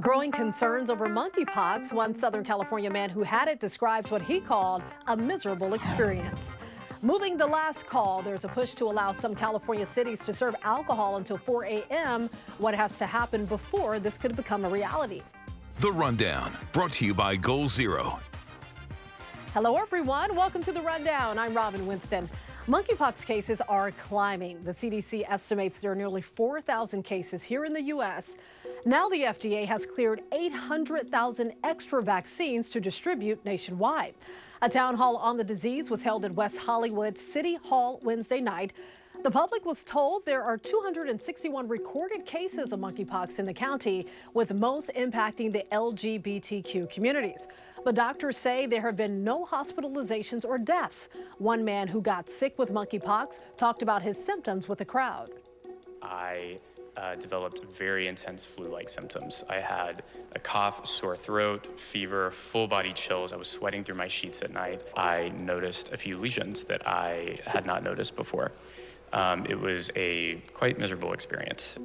Growing concerns over monkeypox, one Southern California man who had it describes what he called a miserable experience. Moving the last call, there's a push to allow some California cities to serve alcohol until 4 a.m. What has to happen before this could become a reality? The Rundown, brought to you by Goal Zero. Hello, everyone. Welcome to The Rundown. I'm Robin Winston. Monkeypox cases are climbing. The CDC estimates there are nearly 4,000 cases here in the U.S. Now the FDA has cleared 800,000 extra vaccines to distribute nationwide. A town hall on the disease was held at West Hollywood City Hall Wednesday night. The public was told there are 261 recorded cases of monkeypox in the county, with most impacting the LGBTQ communities. But doctors say there have been no hospitalizations or deaths. One man who got sick with monkeypox talked about his symptoms with the crowd. I developed very intense flu-like symptoms. I had a cough, sore throat, fever, full body chills. I was sweating through my sheets at night. I noticed a few lesions that I had not noticed before. It was a quite miserable experience.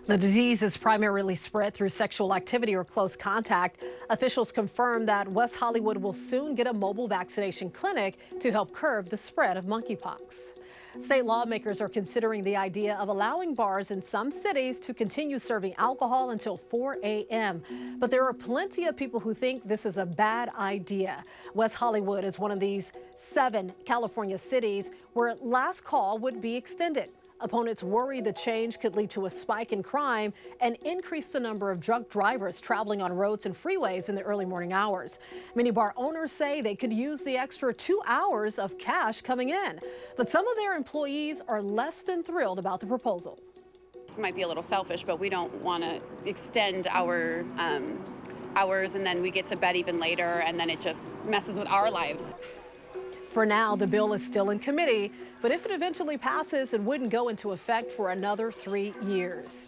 The disease is primarily spread through sexual activity or close contact. Officials confirm that West Hollywood will soon get a mobile vaccination clinic to help curb the spread of monkeypox. State lawmakers are considering the idea of allowing bars in some cities to continue serving alcohol until 4 a.m. But there are plenty of people who think this is a bad idea. West Hollywood is one of these 7 California cities where last call would be extended. Opponents worry the change could lead to a spike in crime and increase the number of drunk drivers traveling on roads and freeways in the early morning hours. Many bar owners say they could use the extra 2 hours of cash coming in. But some of their employees are less than thrilled about the proposal. This might be a little selfish, but we don't want to extend our hours and then we get to bed even later and then it just messes with our lives. For now, the bill is still in committee, but if it eventually passes, it wouldn't go into effect for another 3 years.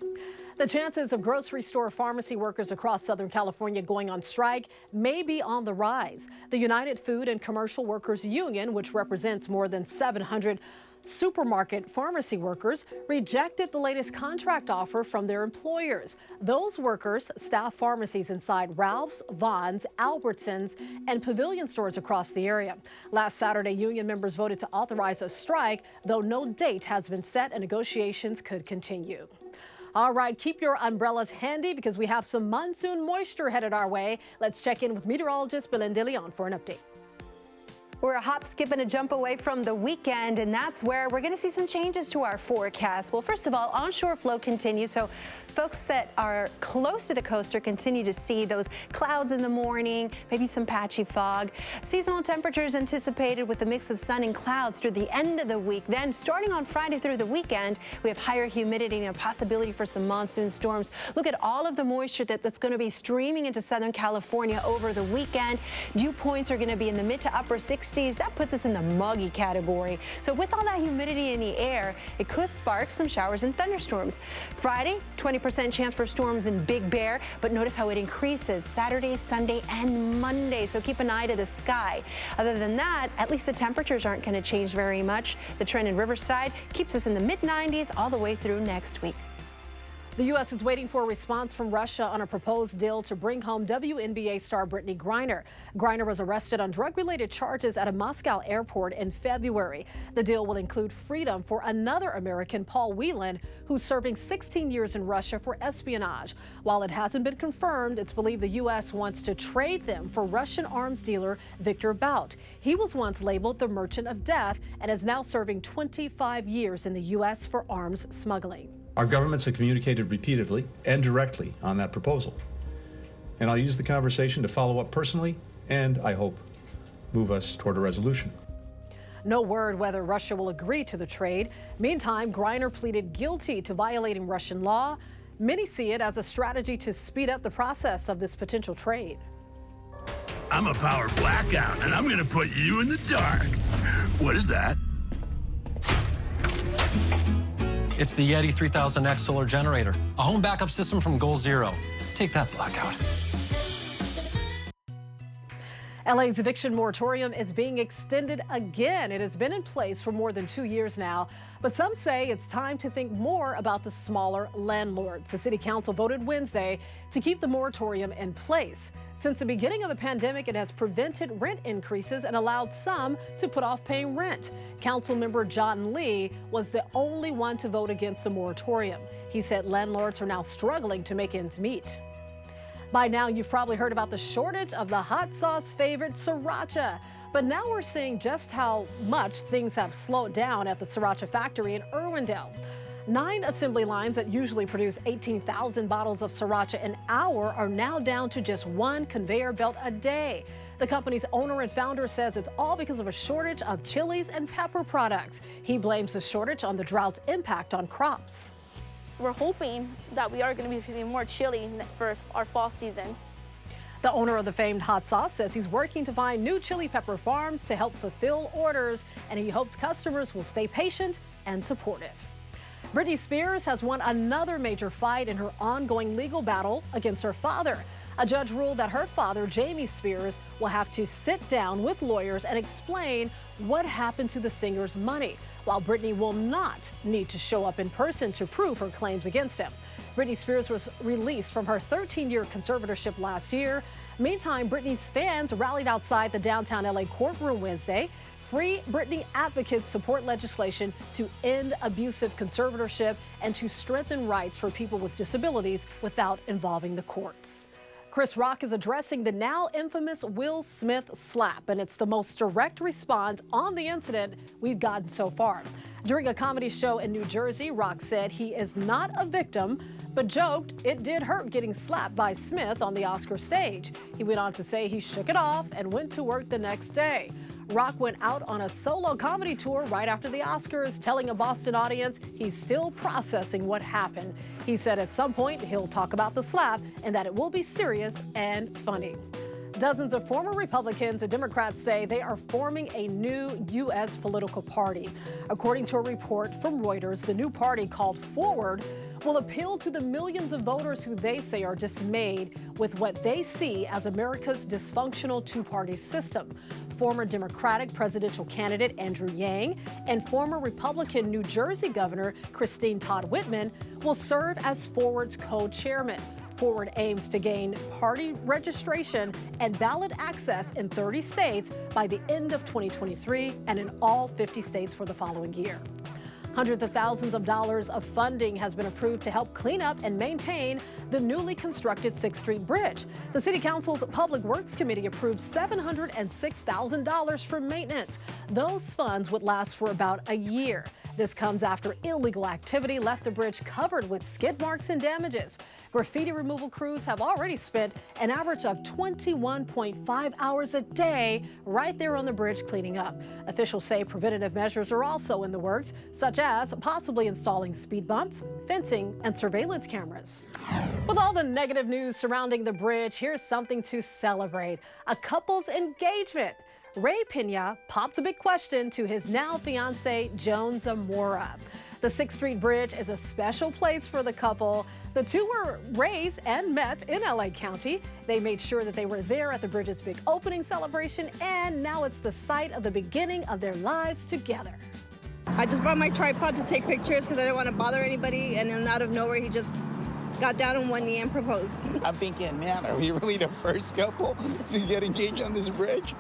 The chances of grocery store pharmacy workers across Southern California going on strike may be on the rise. The United Food and Commercial Workers Union, which represents more than 700 supermarket pharmacy workers, rejected the latest contract offer from their employers. Those workers staff pharmacies inside Ralph's, Vons, Albertsons, and Pavilion stores across the area. Last Saturday, union members voted to authorize a strike, though no date has been set and negotiations could continue. All right, keep your umbrellas handy because we have some monsoon moisture headed our way. Let's check in with meteorologist Belen De Leon for an update. We're a hop, skip, and a jump away from the weekend, and that's where we're going to see some changes to our forecast. Well, first of all, onshore flow continues, so folks that are close to the coast are continue to see those clouds in the morning, maybe some patchy fog. Seasonal temperatures anticipated with a mix of sun and clouds through the end of the week. Then, starting on Friday through the weekend, we have higher humidity and a possibility for some monsoon storms. Look at all of the moisture that's going to be streaming into Southern California over the weekend. Dew points are going to be in the mid to upper 60s. That puts us in the muggy category. So with all that humidity in the air, it could spark some showers and thunderstorms. Friday, 20% chance for storms in Big Bear, but notice how it increases Saturday, Sunday, and Monday. So keep an eye to the sky. Other than that, at least the temperatures aren't going to change very much. The trend in Riverside keeps us in the mid-90s all the way through next week. The U.S. is waiting for a response from Russia on a proposed deal to bring home WNBA star Brittany Greiner. Greiner was arrested on drug-related charges at a Moscow airport in February. The deal will include freedom for another American, Paul Whelan, who's serving 16 years in Russia for espionage. While it hasn't been confirmed, it's believed the U.S. wants to trade them for Russian arms dealer Victor Bout. He was once labeled the Merchant of Death and is now serving 25 years in the U.S. for arms smuggling. Our governments have communicated repeatedly and directly on that proposal. And I'll use the conversation to follow up personally and, I hope, move us toward a resolution. No word whether Russia will agree to the trade. Meantime, Greiner pleaded guilty to violating Russian law. Many see it as a strategy to speed up the process of this potential trade. I'm a power blackout, and I'm going to put you in the dark. What is that? It's the Yeti 3000X solar generator, a home backup system from Goal Zero. Take that, blackout. LA's eviction moratorium is being extended again. It has been in place for more than 2 years now, but some say it's time to think more about the smaller landlords. The city council voted Wednesday to keep the moratorium in place. Since the beginning of the pandemic, it has prevented rent increases and allowed some to put off paying rent. Council member John Lee was the only one to vote against the moratorium. He said landlords are now struggling to make ends meet. By now, you've probably heard about the shortage of the hot sauce favorite, Sriracha. But now we're seeing just how much things have slowed down at the Sriracha factory in Irwindale. 9 assembly lines that usually produce 18,000 bottles of Sriracha an hour are now down to just 1 conveyor belt a day. The company's owner and founder says it's all because of a shortage of chilies and pepper products. He blames the shortage on the drought's impact on crops. We're hoping that we are going to be feeling more chili for our fall season. The owner of the famed hot sauce says he's working to find new chili pepper farms to help fulfill orders, and he hopes customers will stay patient and supportive. Britney Spears has won another major fight in her ongoing legal battle against her father. A judge ruled that her father, Jamie Spears, will have to sit down with lawyers and explain what happened to the singer's money, while Britney will not need to show up in person to prove her claims against him. Britney Spears was released from her 13-year conservatorship last year. Meantime, Britney's fans rallied outside the downtown LA courtroom Wednesday. Free Britney advocates support legislation to end abusive conservatorship and to strengthen rights for people with disabilities without involving the courts. Chris Rock is addressing the now infamous Will Smith slap, and it's the most direct response on the incident we've gotten so far. During a comedy show in New Jersey, Rock said he is not a victim, but joked it did hurt getting slapped by Smith on the Oscar stage. He went on to say he shook it off and went to work the next day. Rock went out on a solo comedy tour right after the Oscars, telling a Boston audience he's still processing what happened. He said at some point he'll talk about the slap and that it will be serious and funny. Dozens of former Republicans and Democrats say they are forming a new U.S. political party. According to a report from Reuters, the new party, called Forward, will appeal to the millions of voters who they say are dismayed with what they see as America's dysfunctional two-party system. Former Democratic presidential candidate Andrew Yang and former Republican New Jersey Governor Christine Todd Whitman will serve as Forward's co-chairman. Forward aims to gain party registration and ballot access in 30 states by the end of 2023 and in all 50 states for the following year. Hundreds of thousands of dollars of funding has been approved to help clean up and maintain the newly constructed 6th Street Bridge. The City Council's Public Works Committee approved $706,000 for maintenance. Those funds would last for about a year. This comes after illegal activity left the bridge covered with skid marks and damages. Graffiti removal crews have already spent an average of 21.5 hours a day right there on the bridge cleaning up. Officials say preventative measures are also in the works, such as possibly installing speed bumps, fencing, and surveillance cameras. With all the negative news surrounding the bridge, here's something to celebrate: a couple's engagement. Ray Pena popped the big question to his now fiancée, Joan Zamora. The 6th Street Bridge is a special place for the couple. The two were raised and met in LA County. They made sure that they were there at the bridge's big opening celebration, and now it's the site of the beginning of their lives together. I just brought my tripod to take pictures because I didn't want to bother anybody, and then out of nowhere he just got down on one knee and proposed. I'm thinking, man, are we really the first couple to get engaged on this bridge?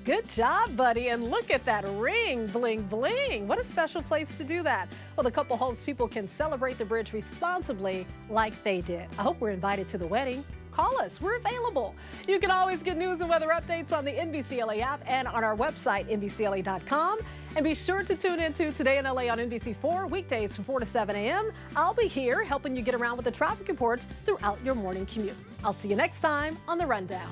Good job, buddy. And look at that ring, bling, bling. What a special place to do that. Well, the couple hopes people can celebrate the bridge responsibly like they did. I hope we're invited to the wedding. Call us. We're available. You can always get news and weather updates on the NBCLA app and on our website, NBCLA.com. And be sure to tune in to Today in LA on NBC4 weekdays from 4 to 7 a.m. I'll be here helping you get around with the traffic reports throughout your morning commute. I'll see you next time on The Rundown.